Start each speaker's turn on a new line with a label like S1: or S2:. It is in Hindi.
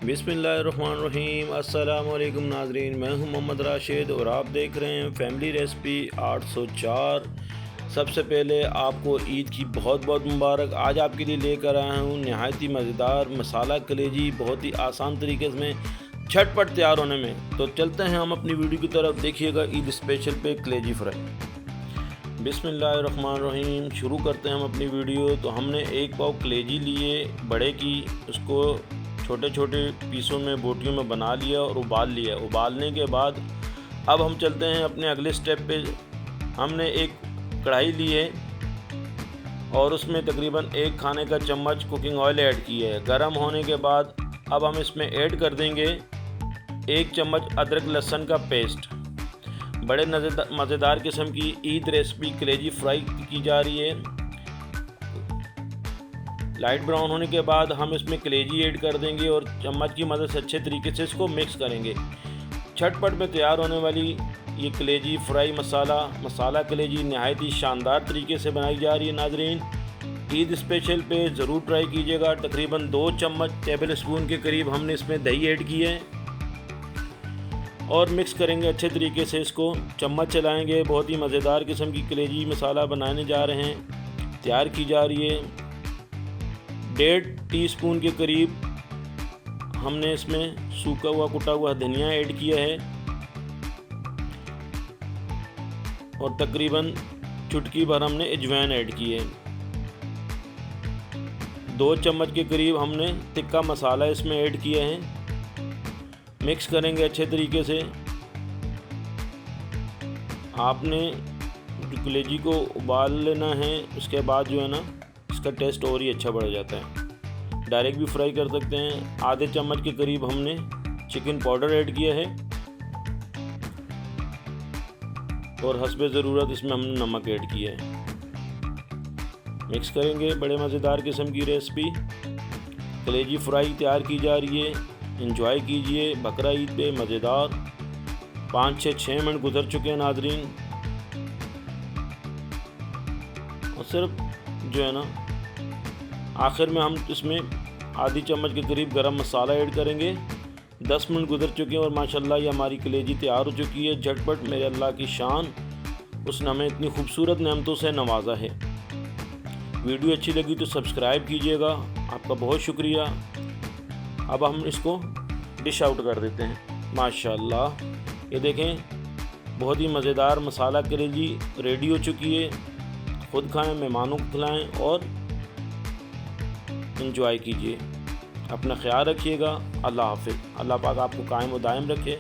S1: बिस्मिल्लाहिर्रहमानिर्रहीम। अस्सलाम वालेकुम नाज़रीन, मैं हूं मोहम्मद राशिद और आप देख रहे हैं फैमिली रेसिपी 804। सबसे पहले आपको ईद की बहुत बहुत मुबारक। आज आपके लिए लेकर आया हूं नहायत ही मज़ेदार मसाला कलेजी, बहुत ही आसान तरीके में झटपट तैयार होने में। तो चलते हैं हम अपनी वीडियो की तरफ। देखिएगा ईद स्पेशल पे कलेजी फ्राई। बिस्मिल्लाहिर्रहमानिर्रहीम। शुरू करते हैं हम अपनी वीडियो। तो हमने एक पाव कलेजी लिए बड़े की, उसको छोटे छोटे पीसों में बोटियों में बना लिया और उबाल लिया। उबालने के बाद अब हम चलते हैं अपने अगले स्टेप पे। हमने एक कढ़ाई ली है और उसमें तकरीबन 1 खाने का चम्मच कुकिंग ऑयल ऐड किया है। गर्म होने के बाद अब हम इसमें ऐड कर देंगे 1 चम्मच अदरक लहसुन का पेस्ट। बड़े मज़ेदार किस्म की ईद रेसिपी कलेजी फ्राई की जा रही है। लाइट ब्राउन होने के बाद हम इसमें कलेजी ऐड कर देंगे और चम्मच की मदद से अच्छे तरीके से इसको मिक्स करेंगे। झटपट में तैयार होने वाली ये कलेजी फ्राई मसाला कलेजी नहायत ही शानदार तरीके से बनाई जा रही है। नाजरीन, ईद स्पेशल पे ज़रूर ट्राई कीजिएगा। तकरीबन 2 चम्मच टेबल स्पून के करीब हमने इसमें दही ऐड किया है और मिक्स करेंगे अच्छे तरीके से। इसको चम्मच चलाएँगे। बहुत ही मज़ेदार किस्म की कलेजी मसाला बनाने जा रहे हैं, तैयार की जा रही है। 1.5 टीस्पून के करीब हमने इसमें सूखा हुआ कुटा हुआ धनिया ऐड किया है और तकरीबन चुटकी भर हमने अजवाइन ऐड की है। 2 चम्मच के करीब हमने तिक्का मसाला इसमें ऐड किया है। मिक्स करेंगे अच्छे तरीके से। आपने कलेजी को उबाल लेना है, उसके बाद जो है ना इसका टेस्ट और ही अच्छा बढ़ जाता है। डायरेक्ट भी फ्राई कर सकते हैं। आधे चम्मच के करीब हमने चिकन पाउडर ऐड किया है और हस्बे ज़रूरत इसमें हमने नमक ऐड किया है। मिक्स करेंगे। बड़े मज़ेदार किस्म की रेसिपी कलेजी फ्राई तैयार की जा रही है। एंजॉय कीजिए। बकरा ईद पे मज़ेदार 5 से 6 मिनट गुजर चुके हैं नाजरीन, और सिर्फ जो है ना आखिर में हम इसमें आधी चम्मच के करीब गरम मसाला ऐड करेंगे। 10 मिनट गुजर चुके हैं और माशाल्लाह ये हमारी कलेजी तैयार हो चुकी है। झटपट मेरे अल्लाह की शान, उसने हमें इतनी खूबसूरत नेमतों से नवाजा है। वीडियो अच्छी लगी तो सब्सक्राइब कीजिएगा। आपका बहुत शुक्रिया। अब हम इसको डिश आउट कर देते हैं। माशाल्लाह ये देखें, बहुत ही मज़ेदार मसाला कलेजी रेडी हो चुकी है। खुद खाएं, मेहमानों को खिलाएं और एंजॉय कीजिए। अपना ख्याल रखिएगा। अल्लाह हाफ़िज़। अल्लाह पाक आपको कायम व दायम रखे।